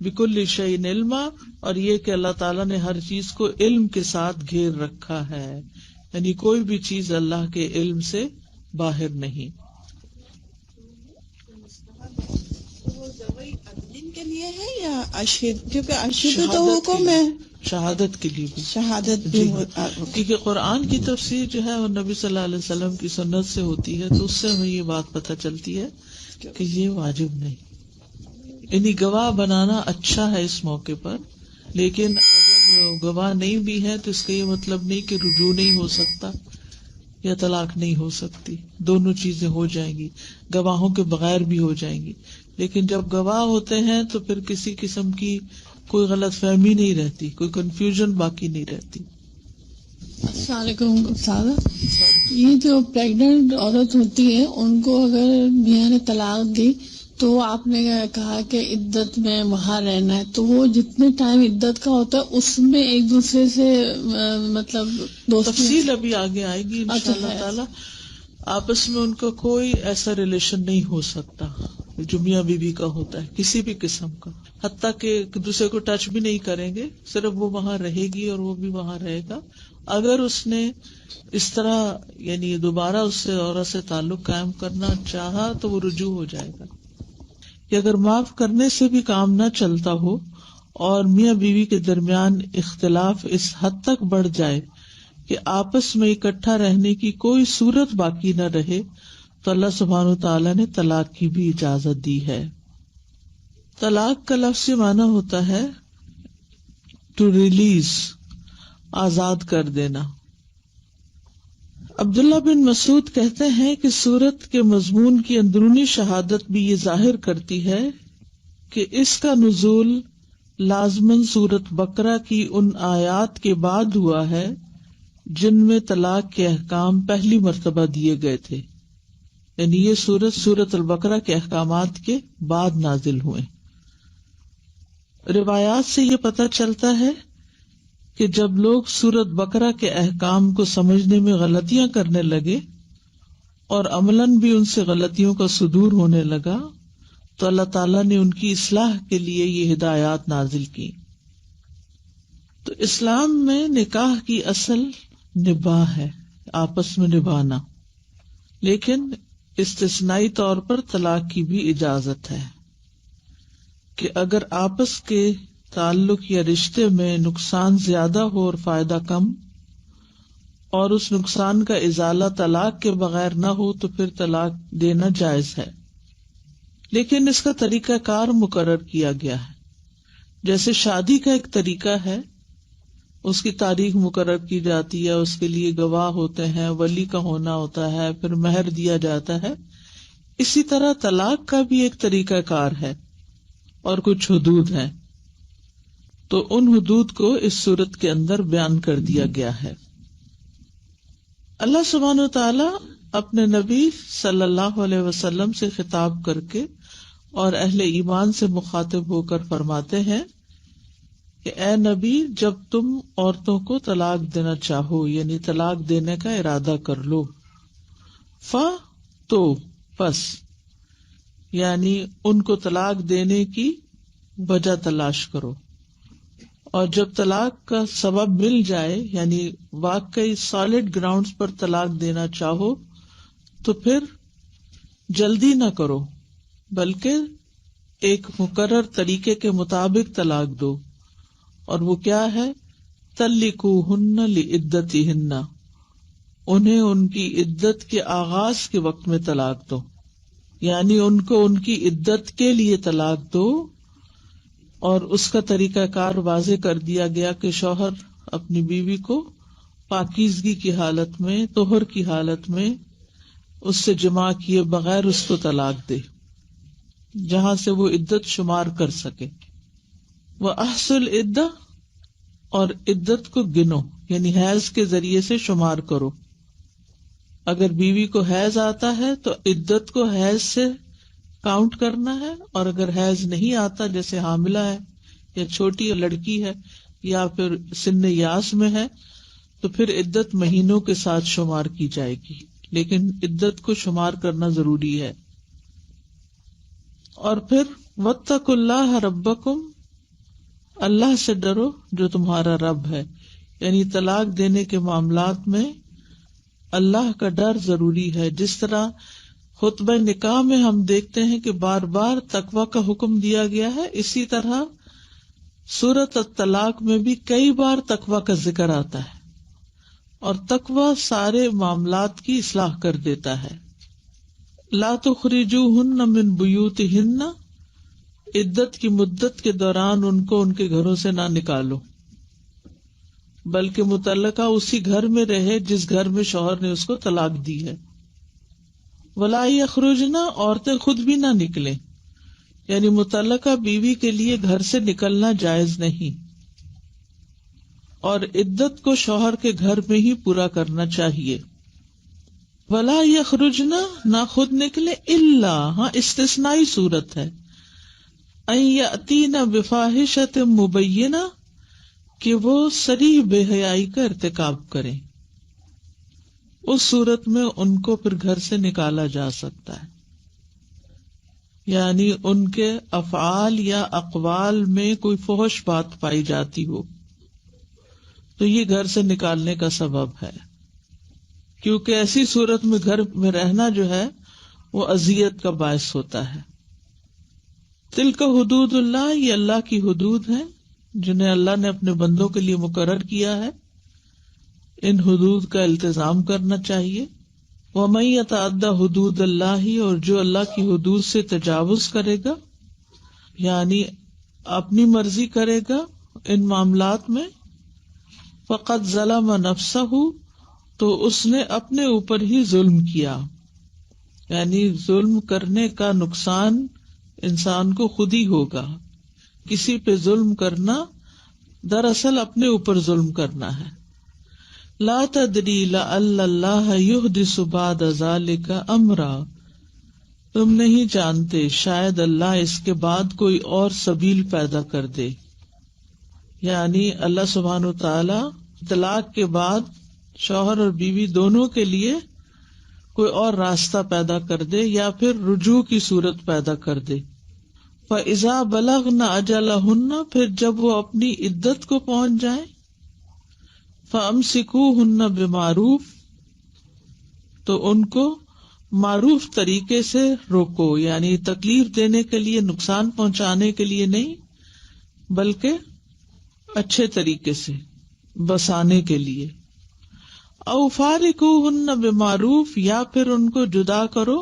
بِكُلِّ شَيْءٍ عِلْمًا، اور یہ کہ اللہ تعالیٰ نے ہر چیز کو علم کے ساتھ گھیر رکھا ہے، یعنی کوئی بھی چیز اللہ کے علم سے باہر نہیں. کے لیے ہے یا اشہد؟ کیونکہ اشہد تو حکم ہے، شہادت کے لیے بھی، شہادت بھی کیونکہ قرآن کی تفسیر جو ہے اور نبی صلی اللہ علیہ وسلم کی سنت سے ہوتی ہے، تو اس سے ہمیں یہ بات پتہ چلتی ہے کہ یہ واجب نہیں. یعنی گواہ بنانا اچھا ہے اس موقع پر، لیکن اگر گواہ نہیں بھی ہے تو اس کا یہ مطلب نہیں کہ رجوع نہیں ہو سکتا یا طلاق نہیں ہو سکتی. دونوں چیزیں ہو جائیں گی، گواہوں کے بغیر بھی ہو جائیں گی. لیکن جب گواہ ہوتے ہیں تو پھر کسی قسم کی کوئی غلط فہمی نہیں رہتی، کوئی کنفیوژن باقی نہیں رہتی. السلام علیکم استاذہ، یہ جو پریگننٹ عورت ہوتی ہے ان کو اگر میاں نے طلاق دی تو آپ نے کہا کہ عدت میں وہاں رہنا ہے، تو وہ جتنے ٹائم عدت کا ہوتا ہے اس میں ایک دوسرے سے مطلب تفصیل ابھی آگے آئے گی انشاءاللہ تعالی. آپس میں ان کا کوئی ایسا ریلیشن نہیں ہو سکتا جو میاں بیوی کا ہوتا ہے کسی بھی قسم کا، حتیٰ کہ ایک دوسرے کو ٹچ بھی نہیں کریں گے، صرف وہ وہاں رہے گی اور وہ بھی وہاں رہے گا. اگر اس نے اس طرح یعنی دوبارہ اس سے عورت سے تعلق قائم کرنا چاہا تو وہ رجوع ہو جائے گا. کہ اگر معاف کرنے سے بھی کام نہ چلتا ہو اور میاں بیوی کے درمیان اختلاف اس حد تک بڑھ جائے کہ آپس میں اکٹھا رہنے کی کوئی صورت باقی نہ رہے، تو اللہ سبحانہ وتعالیٰ نے طلاق کی بھی اجازت دی ہے. طلاق کا لفظی معنی ہوتا ہے ٹو ریلیز، آزاد کر دینا. عبداللہ بن مسعود کہتے ہیں کہ سورت کے مضمون کی اندرونی شہادت بھی یہ ظاہر کرتی ہے کہ اس کا نزول لازماً سورت بقرہ کی ان آیات کے بعد ہوا ہے جن میں طلاق کے احکام پہلی مرتبہ دیے گئے تھے، یعنی یہ سورۃ البقرہ کے احکامات کے بعد نازل ہوئے۔ روایات سے یہ پتہ چلتا ہے کہ جب لوگ سورۃ بقرہ کے احکام کو سمجھنے میں غلطیاں کرنے لگے اور عملاً بھی ان سے غلطیوں کا صدور ہونے لگا تو اللہ تعالیٰ نے ان کی اصلاح کے لیے یہ ہدایات نازل کی۔ تو اسلام میں نکاح کی اصل نباہ ہے، آپس میں نبھانا، لیکن استثنائی طور پر طلاق کی بھی اجازت ہے کہ اگر آپس کے تعلق یا رشتے میں نقصان زیادہ ہو اور فائدہ کم، اور اس نقصان کا ازالہ طلاق کے بغیر نہ ہو تو پھر طلاق دینا جائز ہے، لیکن اس کا طریقہ کار مقرر کیا گیا ہے۔ جیسے شادی کا ایک طریقہ ہے، اس کی تاریخ مقرر کی جاتی ہے، اس کے لیے گواہ ہوتے ہیں، ولی کا ہونا ہوتا ہے، پھر مہر دیا جاتا ہے، اسی طرح طلاق کا بھی ایک طریقہ کار ہے اور کچھ حدود ہیں، تو ان حدود کو اس صورت کے اندر بیان کر دیا گیا ہے۔ اللہ سبحانہ و تعالی اپنے نبی صلی اللہ علیہ وسلم سے خطاب کر کے اور اہل ایمان سے مخاطب ہو کر فرماتے ہیں کہ اے نبی، جب تم عورتوں کو طلاق دینا چاہو، یعنی طلاق دینے کا ارادہ کر لو، تو پس، یعنی ان کو طلاق دینے کی وجہ تلاش کرو، اور جب طلاق کا سبب مل جائے، یعنی واقعی سالڈ گراؤنڈز پر طلاق دینا چاہو تو پھر جلدی نہ کرو، بلکہ ایک مقرر طریقے کے مطابق طلاق دو، اور وہ کیا ہے؟ طلقوہن لعدتہن، انہیں ان کی عدت کے آغاز کے وقت میں طلاق دو، یعنی ان کو ان کی عدت کے لیے طلاق دو۔ اور اس کا طریقہ کار واضح کر دیا گیا کہ شوہر اپنی بیوی کو پاکیزگی کی حالت میں، طہر کی حالت میں، اس سے جماع کیے بغیر اس کو طلاق دے، جہاں سے وہ عدت شمار کر سکے۔ وَأَحْصُوا الْعِدَّةَ، اور عدت کو گنو، یعنی حیض کے ذریعے سے شمار کرو۔ اگر بیوی کو حیض آتا ہے تو عدت کو حیض سے کاؤنٹ کرنا ہے، اور اگر حیض نہیں آتا، جیسے حاملہ ہے یا چھوٹی لڑکی ہے یا پھر سن یاس میں ہے، تو پھر عدت مہینوں کے ساتھ شمار کی جائے گی، لیکن عدت کو شمار کرنا ضروری ہے۔ اور پھر وَاتَّقُوا اللَّهَ رَبَّكُمْ، اللہ سے ڈرو جو تمہارا رب ہے، یعنی طلاق دینے کے معاملات میں اللہ کا ڈر ضروری ہے۔ جس طرح خطبہ نکاح میں ہم دیکھتے ہیں کہ بار بار تقوی کا حکم دیا گیا ہے، اسی طرح سورۃ الطلاق میں بھی کئی بار تقوی کا ذکر آتا ہے، اور تقوی سارے معاملات کی اصلاح کر دیتا ہے۔ لا تخرجوہن من بیوتہن، عدت کی مدت کے دوران ان کو ان کے گھروں سے نہ نکالو، بلکہ متعلقہ اسی گھر میں رہے جس گھر میں شوہر نے اس کو طلاق دی ہے۔ ولا یخرجن، عورتیں خود بھی نہ نکلیں، یعنی متعلقہ بیوی کے لیے گھر سے نکلنا جائز نہیں، اور عدت کو شوہر کے گھر میں ہی پورا کرنا چاہیے۔ ولا یخرجن، نہ خود نکلے، الا، ہاں استثنائی صورت ہے، ان یاتین بفاحشۃ مبینہ، کہ وہ صریح بے حیائی کا ارتکاب کریں، اس صورت میں ان کو پھر گھر سے نکالا جا سکتا ہے، یعنی ان کے افعال یا اقوال میں کوئی فحش بات پائی جاتی ہو تو یہ گھر سے نکالنے کا سبب ہے، کیونکہ ایسی صورت میں گھر میں رہنا جو ہے وہ اذیت کا باعث ہوتا ہے۔ تلک حدود اللہ، یہ اللہ کی حدود ہیں جنہیں اللہ نے اپنے بندوں کے لیے مقرر کیا ہے، ان حدود کا التزام کرنا چاہیے۔ وَمَن يَتَعَدَّ حُدُودَ اللَّهِ، اور جو اللہ کی حدود سے تجاوز کرے گا، یعنی اپنی مرضی کرے گا ان معاملات میں، فَقَدْ ظَلَمَ نَفْسَهُ، تو اس نے اپنے اوپر ہی ظلم کیا، یعنی ظلم کرنے کا نقصان انسان کو خود ہی ہوگا۔ کسی پہ ظلم کرنا دراصل اپنے اوپر ظلم کرنا ہے۔ لا تدری لعل اللہ یحدث بعد ذلک امرا، تم نہیں جانتے شاید اللہ اس کے بعد کوئی اور سبیل پیدا کر دے. یعنی اللہ سبحانہ وتعالی طلاق کے بعد شوہر اور بیوی دونوں کے لیے کوئی اور راستہ پیدا کر دے یا پھر رجوع کی صورت پیدا کر دے. فَإِذَا بَلَغْنَ أَجَلَهُنَّ، پھر جب وہ اپنی عدت کو پہنچ جائیں، فَأَمْسِكُوهُنَّ بِمَعْرُوفٍ، تو ان کو معروف طریقے سے روکو، یعنی تکلیف دینے کے لیے، نقصان پہنچانے کے لیے نہیں، بلکہ اچھے طریقے سے بسانے کے لیے. او فارقوہن بمعروف، یا پھر ان کو جدا کرو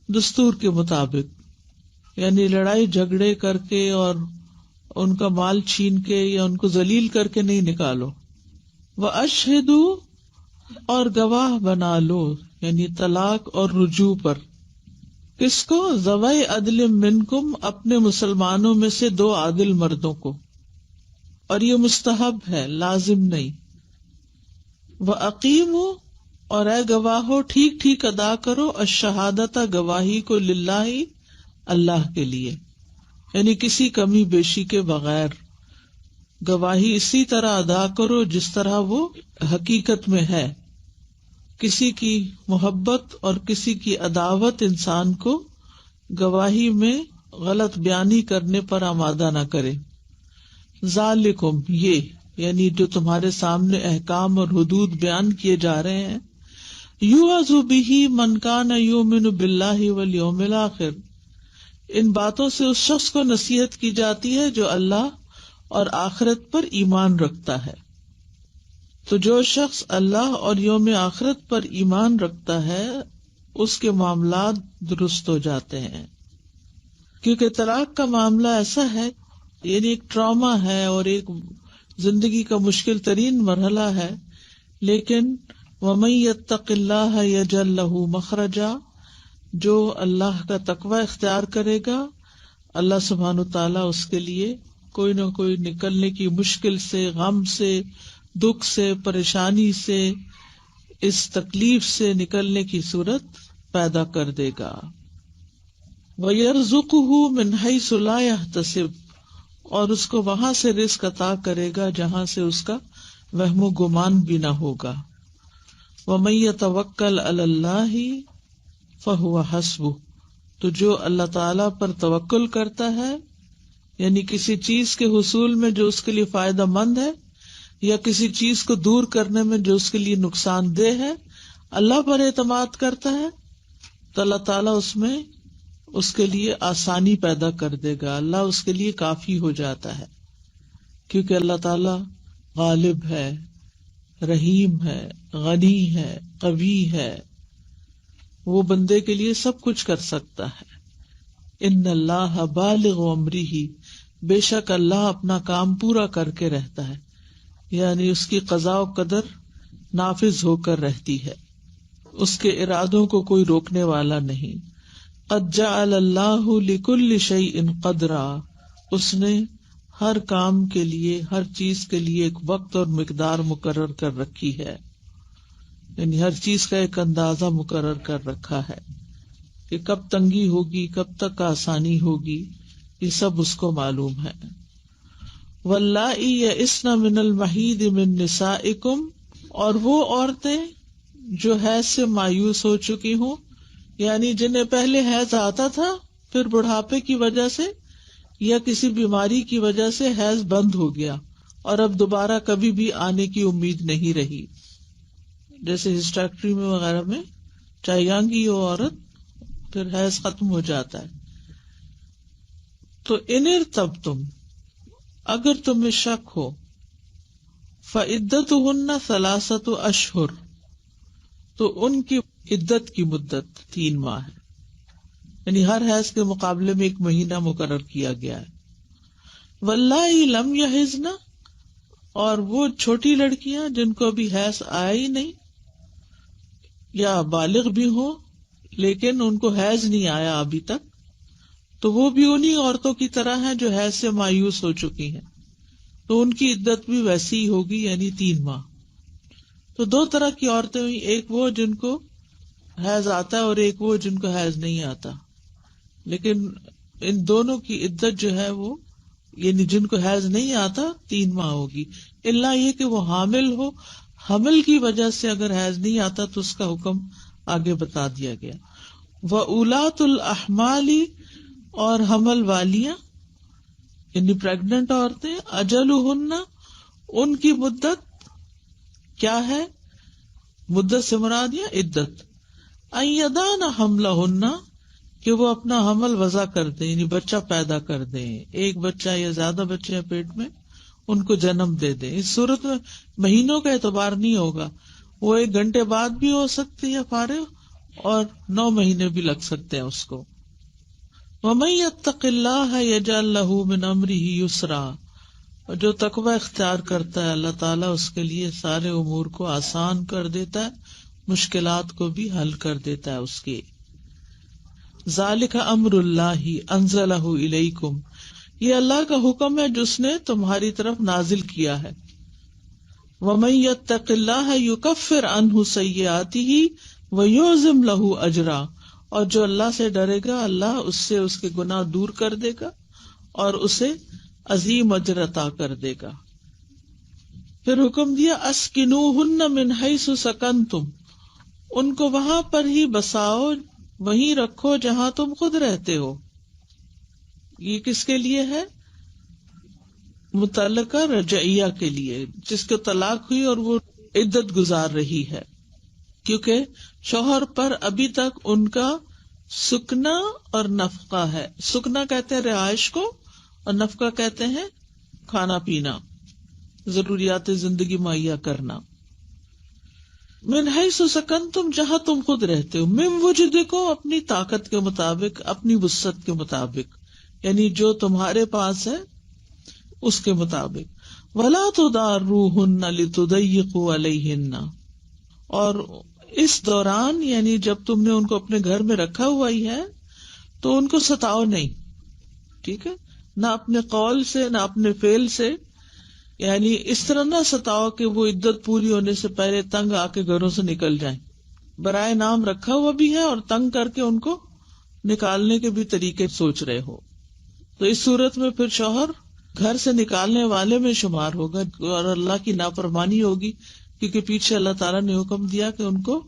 دستور کے مطابق، یعنی لڑائی جھگڑے کر کے اور ان کا مال چھین کے یا ان کو ذلیل کر کے نہیں نکالو. وَأَشْهِدُوا، اور گواہ بنا لو، یعنی طلاق اور رجوع پر. کس کو؟ ذوی عدل منکم، اپنے مسلمانوں میں سے 2 عادل مردوں کو، اور یہ مستحب ہے، لازم نہیں. وَأَقِیمُوا، اور اے گواہو ٹھیک ٹھیک ادا کرو، الشہادۃ، گواہی کو، للہ، اللہ کے لیے، یعنی کسی کمی بیشی کے بغیر. گواہی اسی طرح ادا کرو جس طرح وہ حقیقت میں ہے. کسی کی محبت اور کسی کی عداوت انسان کو گواہی میں غلط بیانی کرنے پر آمادہ نہ کرے. ذالکم، یہ یعنی جو تمہارے سامنے احکام اور حدود بیان کیے جا رہے ہیں، یوعظ بہ من کان یؤمن باللہ والیوم الآخر، ان باتوں سے اس شخص کو نصیحت کی جاتی ہے جو اللہ اور آخرت پر ایمان رکھتا ہے. تو جو شخص اللہ اور یوم آخرت پر ایمان رکھتا ہے اس کے معاملات درست ہو جاتے ہیں. کیونکہ طلاق کا معاملہ ایسا ہے، یعنی ایک ٹراما ہے اور ایک زندگی کا مشکل ترین مرحلہ ہے، لیکن وَمَن يَتَّقِ اللَّهَ يَجْعَل لَّهُ مَخْرَجًا، جو اللہ کا تقوی اختیار کرے گا، اللہ سبحانہ وتعالیٰ اس کے لیے کوئی نہ کوئی نکلنے کی، مشکل سے، غم سے، دکھ سے، پریشانی سے، اس تکلیف سے نکلنے کی صورت پیدا کر دے گا. وَيَرْزُقُهُ مِنْ حَيْثُ لَا يَحْتَسِبُ، اور اس کو وہاں سے رزق عطا کرے گا جہاں سے اس کا وہم و گمان بھی نہ ہوگا. وَمَن يَتَوَکَّلْ عَلَى اللَّهِ فَهُوَ حَسْبُهُ، تو جو اللہ تعالیٰ پر توکل کرتا ہے، یعنی کسی چیز کے حصول میں جو اس کے لیے فائدہ مند ہے یا کسی چیز کو دور کرنے میں جو اس کے لیے نقصان دہ ہے، اللہ پر اعتماد کرتا ہے تو اللہ تعالیٰ اس میں اس کے لیے آسانی پیدا کر دے گا. اللہ اس کے لیے کافی ہو جاتا ہے، کیونکہ اللہ تعالیٰ غالب ہے، رحیم ہے، غنی ہے، قوی ہے، وہ بندے کے لیے سب کچھ کر سکتا ہے. ان اللہ بالغ امرہ، بے شک اللہ اپنا کام پورا کر کے رہتا ہے، یعنی اس کی قضاء و قدر نافذ ہو کر رہتی ہے، اس کے ارادوں کو کوئی روکنے والا نہیں. قد جعل اللہ لکل شیء قدرا، اس نے ہر کام کے لیے، ہر چیز کے لیے ایک وقت اور مقدار مقرر کر رکھی ہے، یعنی ہر چیز کا ایک اندازہ مقرر کر رکھا ہے کہ کب تنگی ہوگی، کب تک آسانی ہوگی، یہ سب اس کو معلوم ہے. واللائی یئسن من المحیض من نسائکم، اور وہ عورتیں جو حیض سے مایوس ہو چکی ہوں، یعنی جنہیں پہلے حیض آتا تھا پھر بڑھاپے کی وجہ سے یا کسی بیماری کی وجہ سے حیض بند ہو گیا اور اب دوبارہ کبھی بھی آنے کی امید نہیں رہی، جیسے ہسٹیکٹری میں وغیرہ میں چاہے ینگ ہی ہو عورت پھر حیض ختم ہو جاتا ہے. تو ان ارتبتم، اگر تمہیں شک ہو، فعدتہن 3 اشہر، تو ان کی عدت کی مدت 3 ماہ ہے، یعنی ہر حیض کے مقابلے میں 1 مہینہ مقرر کیا گیا ہے. واللائی لم یحضن، اور وہ چھوٹی لڑکیاں جن کو ابھی حیض آیا ہی نہیں یا بالغ بھی ہوں لیکن ان کو حیض نہیں آیا ابھی تک، تو وہ بھی انہی عورتوں کی طرح ہیں جو حیض سے مایوس ہو چکی ہیں، تو ان کی عدت بھی ویسی ہی ہوگی، یعنی 3 ماہ. تو دو طرح کی عورتیں ہوئی، ایک وہ جن کو حیض آتا ہے اور ایک وہ جن کو حیض نہیں آتا. لیکن ان دونوں کی عدت جو ہے وہ، یعنی جن کو حیض نہیں آتا 3 ماہ ہوگی، الا یہ کہ وہ حامل ہو. حمل کی وجہ سے اگر حیض نہیں آتا تو اس کا حکم آگے بتا دیا گیا. وَأُولَاتُ الْأَحْمَالِ، اور حمل والیاں یعنی پریگننٹ عورتیں، اجلہن، ان کی مدت کیا ہے؟ مدت سے مراد یا عدت، ان یضعن حملہن، کہ وہ اپنا حمل وضع کر دیں، یعنی بچہ پیدا کر دیں. ایک بچہ یا زیادہ بچے ہیں پیٹ میں، ان کو جنم دے دیں. اس صورت میں مہینوں کا اعتبار نہیں ہوگا، وہ 1 گھنٹے بعد بھی ہو سکتی ہے فارغ، اور 9 مہینے بھی لگ سکتے ہیں اس کو. وَمَن يَتَّقِ اللَّهَ يَجْعَل لَّهُ مِنْ أَمْرِهِ يُسْرًا، اور جو تقوی اختیار کرتا ہے اللہ تعالیٰ اس کے لیے سارے امور کو آسان کر دیتا ہے، مشکلات کو بھی حل کر دیتا ہے اس کے. ذَلِكَ أَمْرُ اللَّهِ أَنزَلَهُ إِلَيْكُمْ، یہ اللہ کا حکم ہے جس نے تمہاری طرف نازل کیا ہے. وَمَن يَتَّقِ اللَّهَ يُكَفِّرْ عَنْهُ سَيِّئَاتِهِ وَيُعْظِمْ لَهُ أَجْرًا، اور جو اللہ سے ڈرے گا اللہ اس سے اس کے گناہ دور کر دے گا اور اسے عظیم اجر عطا کر دے گا. پھر حکم دیا اسکنوہن من حیث سکنتم، ان کو وہاں پر ہی بساؤ، وہیں رکھو جہاں تم خود رہتے ہو. یہ کس کے لیے ہے؟ متعلقہ رجعیہ کے لیے، جس کو طلاق ہوئی اور وہ عدت گزار رہی ہے، کیونکہ شوہر پر ابھی تک ان کا سکنا اور نفقہ ہے. سکنا کہتے ہیں رہائش کو، اور نفقہ کہتے ہیں کھانا پینا، ضروریات زندگی مہیا کرنا. من حیث سکنتم، جہاں تم خود رہتے ہو، من وجدکم، اپنی طاقت کے مطابق، اپنی وسعت کے مطابق، یعنی جو تمہارے پاس ہے اس کے مطابق. ولا تضاروہن لتضیقوا علیہن، اور اس دوران یعنی جب تم نے ان کو اپنے گھر میں رکھا ہوا ہی ہے تو ان کو ستاؤ نہیں، ٹھیک ہے، نہ اپنے قول سے نہ اپنے فعل سے، یعنی اس طرح نہ ستاؤ کہ وہ عدت پوری ہونے سے پہلے تنگ آ کے گھروں سے نکل جائیں. برائے نام رکھا ہوا بھی ہے اور تنگ کر کے ان کو نکالنے کے بھی طریقے سوچ رہے ہو، تو اس صورت میں پھر شوہر گھر سے نکالنے والے میں شمار ہوگا اور اللہ کی نافرمانی ہوگی، کیونکہ پیچھے اللہ تعالیٰ نے حکم دیا کہ ان کو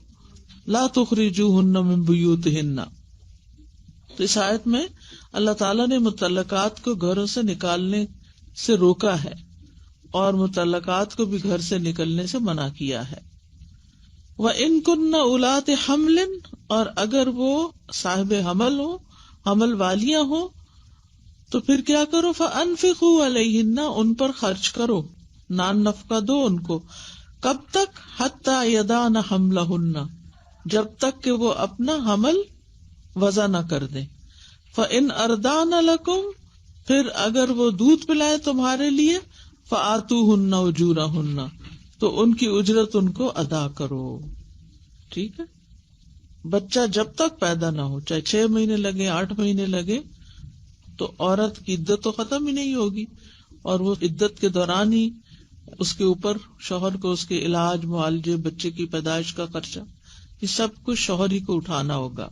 لا تخرجوہن من بیوتہن. تو اس آیت میں اللہ تعالیٰ نے مطلقات کو گھروں سے نکالنے سے روکا ہے اور مطلقات کو بھی گھر سے نکلنے سے منع کیا ہے. وَإِن كُنَّ أُولَاتِ حَمْلٍ، اور اگر وہ صاحب حمل ہو، حمل والیاں ہو، تو پھر کیا کرو؟ فَأَنفِقُوا عَلَيْهِنَّ، ان پر خرچ کرو، نان نفقہ دو ان کو. کب تک؟ حَتَّى يَضَعْنَ حَمْلَهُنَّ، جب تک کہ وہ اپنا حمل وضع نہ کر دیں. فَإِنْ أَرْضَعْنَ لَكُمْ، پھر اگر وہ دودھ پلائے تمہارے لیے، فَآتُوهُنَّ أُجُورَهُنَّ، تو ان کی اجرت ان کو ادا کرو. ٹھیک ہے، بچہ جب تک پیدا نہ ہو، چاہے 6 مہینے لگے 8 مہینے لگے، تو عورت کی عدت تو ختم ہی نہیں ہوگی، اور وہ عدت کے دوران ہی اس کے اوپر شوہر کو اس کے علاج، معالجے، بچے کی پیدائش کا خرچہ، یہ سب کچھ شوہر ہی کو اٹھانا ہوگا.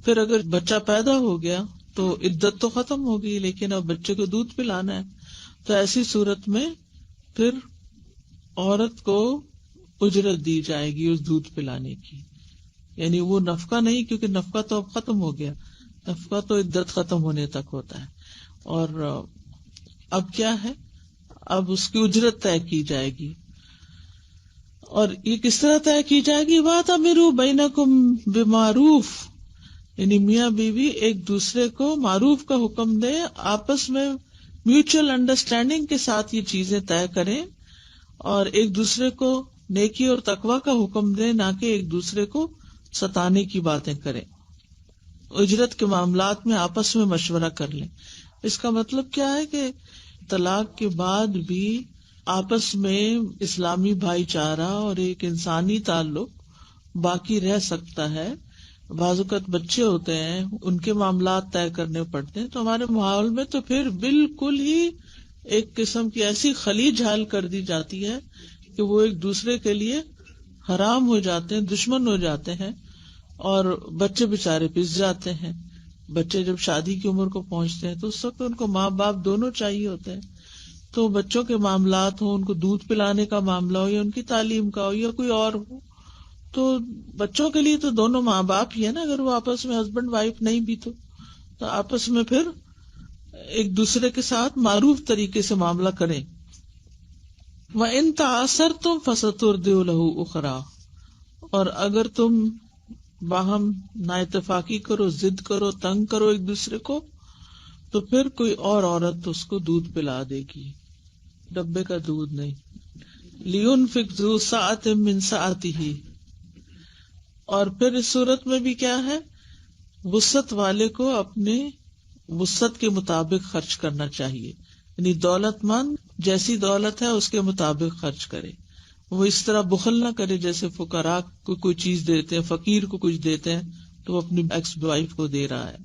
پھر اگر بچہ پیدا ہو گیا تو عدت تو ختم ہوگی، لیکن اب بچے کو دودھ پلانا ہے، تو ایسی صورت میں پھر عورت کو اجرت دی جائے گی اس دودھ پلانے کی، یعنی وہ نفقہ نہیں، کیونکہ نفقہ تو اب ختم ہو گیا، نفقہ تو عدت ختم ہونے تک ہوتا ہے. اور اب کیا ہے، اب اس کی اجرت طے کی جائے گی. اور یہ کس طرح طے کی جائے گی؟ وَأَتَمِرُوا بَيْنَكُمْ بِمَعْرُوفٍ، یعنی میاں بیوی ایک دوسرے کو معروف کا حکم دے، آپس میں میوچل انڈرسٹینڈنگ کے ساتھ یہ چیزیں طے کریں، اور ایک دوسرے کو نیکی اور تقوی کا حکم دیں، نہ کہ ایک دوسرے کو ستانے کی باتیں کریں. اجرت کے معاملات میں آپس میں مشورہ کر لیں. اس کا مطلب کیا ہے کہ طلاق کے بعد بھی آپس میں اسلامی بھائی چارہ اور ایک انسانی تعلق باقی رہ سکتا ہے. بعض اوقات بچے ہوتے ہیں، ان کے معاملات طے کرنے پڑتے ہیں، تو ہمارے ماحول میں تو پھر بالکل ہی ایک قسم کی ایسی خلیج حل کر دی جاتی ہے کہ وہ ایک دوسرے کے لیے حرام ہو جاتے ہیں، دشمن ہو جاتے ہیں، اور بچے بےچارے پس جاتے ہیں. بچے جب شادی کی عمر کو پہنچتے ہیں تو اس وقت ان کو ماں باپ دونوں چاہیے ہوتے ہیں. تو بچوں کے معاملات ہوں، ان کو دودھ پلانے کا معاملہ ہو یا ان کی تعلیم کا ہو یا کوئی اور ہو، تو بچوں کے لیے تو دونوں ماں باپ ہی ہے نا. اگر وہ آپس میں ہسبینڈ وائف نہیں بھی تو آپس میں پھر ایک دوسرے کے ساتھ معروف طریقے سے معاملہ کریں. وَإِن تَعَاثَرْتُمْ فَسَتُرْضِعُ لَهُ أُخْرَىٰ، اور اگر تم باہم نااتفاقی کرو، ضد کرو، تنگ کرو ایک دوسرے کو، تو پھر کوئی اور عورت اس کو دودھ پلا دے گی، ڈبے کا دودھ نہیں. لِيُنْفِقْ ذُو سَعَةٍ مِّن سَعَتِهِ، اور پھر اس صورت میں بھی کیا ہے، وسعت والے کو اپنے وسعت کے مطابق خرچ کرنا چاہیے. یعنی دولت مند جیسی دولت ہے اس کے مطابق خرچ کرے. وہ اس طرح بخل نہ کرے جیسے فقراء کو کوئی چیز دیتے ہیں، فقیر کو کچھ دیتے ہیں تو وہ اپنی ایکس وائف کو دے رہا ہے.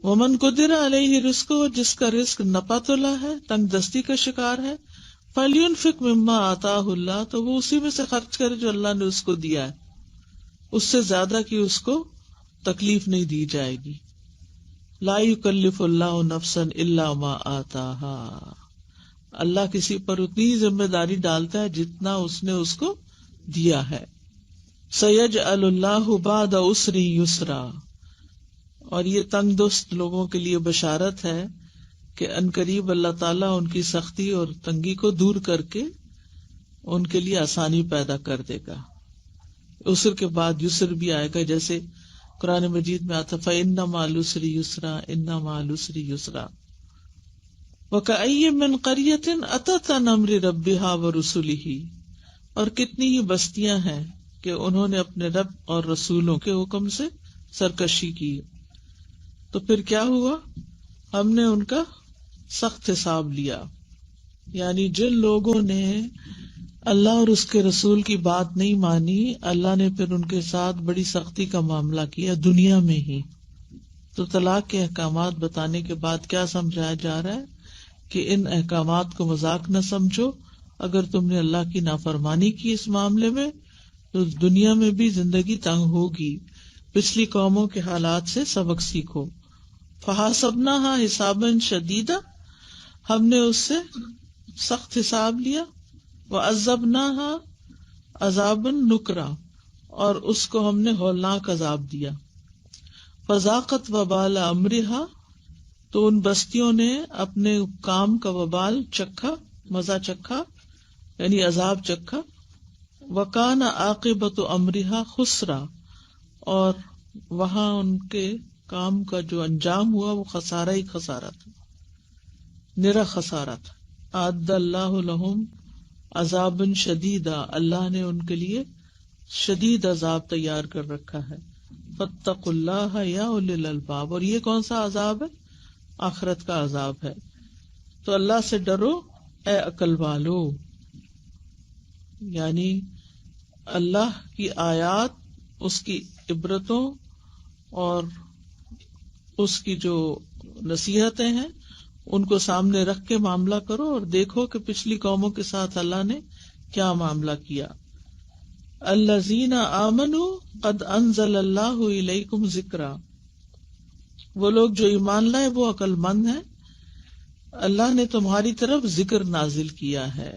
ومن قدر علیہ رزقہ، جس کا رزق نپا تلا ہے، تنگ دستی کا شکار ہے، فلینفق مما آتاہ اللہ، تو وہ اسی میں سے خرچ کرے جو اللہ نے اس کو دیا ہے، اس سے زیادہ کی اس کو تکلیف نہیں دی جائے گی. لا یکلف اللہ نفسا الا ما آتاہا، اللہ کسی پر اتنی ذمہ داری ڈالتا ہے جتنا اس نے اس کو دیا ہے. سیجعل اللہ بعد عسر یسرا، اور یہ تنگ دست لوگوں کے لیے بشارت ہے کہ عنقریب اللہ تعالیٰ ان کی سختی اور تنگی کو دور کر کے ان کے لیے آسانی پیدا کر دے گا. عسر کے بعد یسر بھی آئے گا، جیسے قرآن مجید میں آتا فَإِنَّ مَعَ الْعُسْرِ يُسْرًا إِنَّ مَعَ الْعُسْرِ يُسْرًا. وَكَأَيٍّ مِّن قَرْيَةٍ أَتَتْ عَنْ أَمْرِ رَبِّهَا وَرُسُلِهِ، اور کتنی ہی بستیاں ہیں کہ انہوں نے اپنے رب اور رسولوں کے حکم سے سرکشی کی. تو پھر کیا ہوا، ہم نے ان کا سخت حساب لیا. یعنی جن لوگوں نے اللہ اور اس کے رسول کی بات نہیں مانی، اللہ نے پھر ان کے ساتھ بڑی سختی کا معاملہ کیا دنیا میں ہی. تو طلاق کے احکامات بتانے کے بعد کیا سمجھایا جا رہا ہے کہ ان احکامات کو مذاق نہ سمجھو. اگر تم نے اللہ کی نافرمانی کی اس معاملے میں تو دنیا میں بھی زندگی تنگ ہوگی. پچھلی قوموں کے حالات سے سبق سیکھو. فحاسبناها حسابا شدیدا، ہم نے اس سے سخت حساب لیا. وعذبناها عذابا نکرا، اور اس کو ہم نے ہولناک عذاب دیا. فذاقت وبال امرها، تو ان بستیوں نے اپنے کام کا وبال چکھا، مزہ چکھا، یعنی عذاب چکھا. وکان عاقبت امرها خسرا، اور وہاں ان کے کام کا جو انجام ہوا وہ خسارہ ہی خسارہ تھا، نرا خسارہ تھا. اعد اللہ لہم عذابا شدیدا، اللہ نے ان کے لیے شدید عذاب تیار کر رکھا ہے. فاتقوا اللہ یا اولی الالباب، اور یہ کون سا عذاب ہے؟ آخرت کا عذاب ہے. تو اللہ سے ڈرو اے عقل والو. یعنی اللہ کی آیات، اس کی عبرتوں اور اس کی جو نصیحتیں ہیں ان کو سامنے رکھ کے معاملہ کرو، اور دیکھو کہ پچھلی قوموں کے ساتھ اللہ نے کیا معاملہ کیا. الذین آمنوا قد انزل اللہ الیکم ذکرا، وہ لوگ جو ایمان لائے وہ عقل مند ہیں، اللہ نے تمہاری طرف ذکر نازل کیا ہے،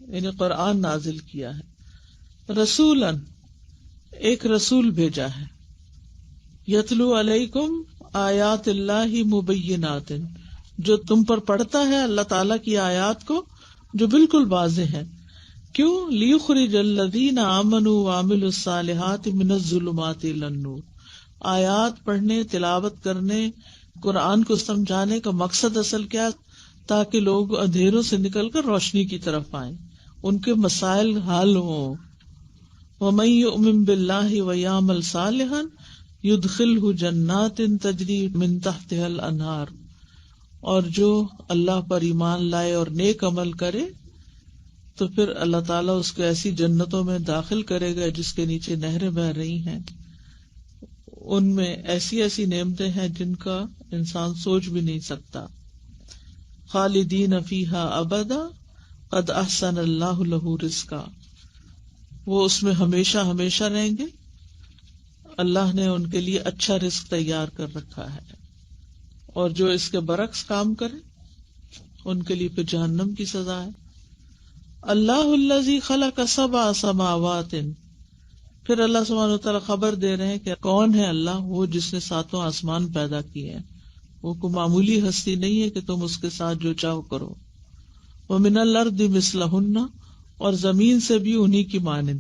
یعنی قرآن نازل کیا ہے. رسولا، ایک رسول بھیجا ہے. یتلو علیکم آیات اللہ مبینات، جو تم پر پڑھتا ہے اللہ تعالیٰ کی آیات کو جو بالکل واضح ہے. کیوں؟ لیخرج الذین آمنوا وعملوا الصالحات من الظلمات الی النور. آیات پڑھنے، تلاوت کرنے، قرآن کو سمجھانے کا مقصد اصل کیا؟ تاکہ لوگ اندھیروں سے نکل کر روشنی کی طرف آئیں، ان کے مسائل حل ہوں. ومن یؤمن باللہ ویعمل صالحا یدخلہ جنات تجری من تحتها الانہار، اور جو اللہ پر ایمان لائے اور نیک عمل کرے تو پھر اللہ تعالیٰ اس کو ایسی جنتوں میں داخل کرے گا جس کے نیچے نہریں بہہ رہی ہیں. ان میں ایسی ایسی نعمتیں ہیں جن کا انسان سوچ بھی نہیں سکتا. خالدین فیہا ابدا قد احسن اللہ لہ رزقا، وہ اس میں ہمیشہ ہمیشہ رہیں گے. اللہ نے ان کے لیے اچھا رزق تیار کر رکھا ہے، اور جو اس کے برعکس کام کرے ان کے لیے پھر جہنم کی سزا ہے. اللہ الذی خلق سبع سماوات، پھر اللہ سبحانہ وتعالیٰ خبر دے رہے ہیں کہ کون ہے اللہ، وہ جس نے 7 آسمان پیدا کیے ہیں. وہ کوئی معمولی ہستی نہیں ہے کہ تم اس کے ساتھ جو چاہو کرو. ومن الارض مثلہن، اور زمین سے بھی انہی کی مانند،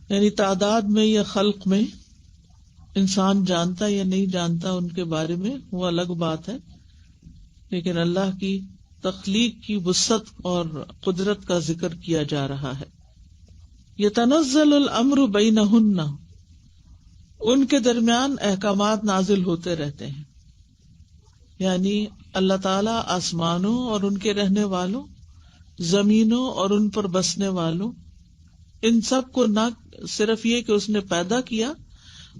یعنی تعداد میں یا خلق میں انسان جانتا یا نہیں جانتا ان کے بارے میں وہ الگ بات ہے، لیکن اللہ کی تخلیق کی وسعت اور قدرت کا ذکر کیا جا رہا ہے. یتنزل الامر بینہن، ان کے درمیان احکامات نازل ہوتے رہتے ہیں، یعنی اللہ تعالیٰ آسمانوں اور ان کے رہنے والوں، زمینوں اور ان پر بسنے والوں، ان سب کو نہ صرف یہ کہ اس نے پیدا کیا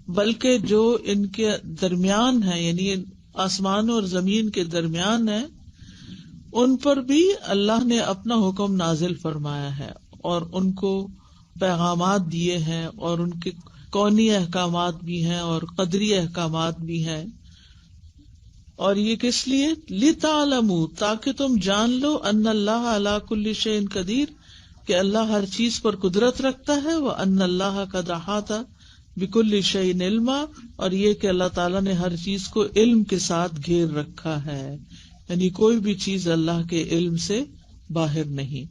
بلکہ جو ان کے درمیان ہے، یعنی آسمان اور زمین کے درمیان ہے، ان پر بھی اللہ نے اپنا حکم نازل فرمایا ہے اور ان کو پیغامات دیے ہیں، اور ان کے کونی احکامات بھی ہیں اور قدری احکامات بھی ہیں. اور یہ کس لیے؟ لِتَعْلَمُوا، تاکہ تم جان لو، ان اللہ علی کل شیء قدیر، کہ اللہ ہر چیز پر قدرت رکھتا ہے، وَأَنَّ اللَّهَ قَدْ أَحَاطَ بِكُلِّ شَيْءٍ عِلْمًا، اور یہ کہ اللہ تعالیٰ نے ہر چیز کو علم کے ساتھ گھیر رکھا ہے، یعنی کوئی بھی چیز اللہ کے علم سے باہر نہیں.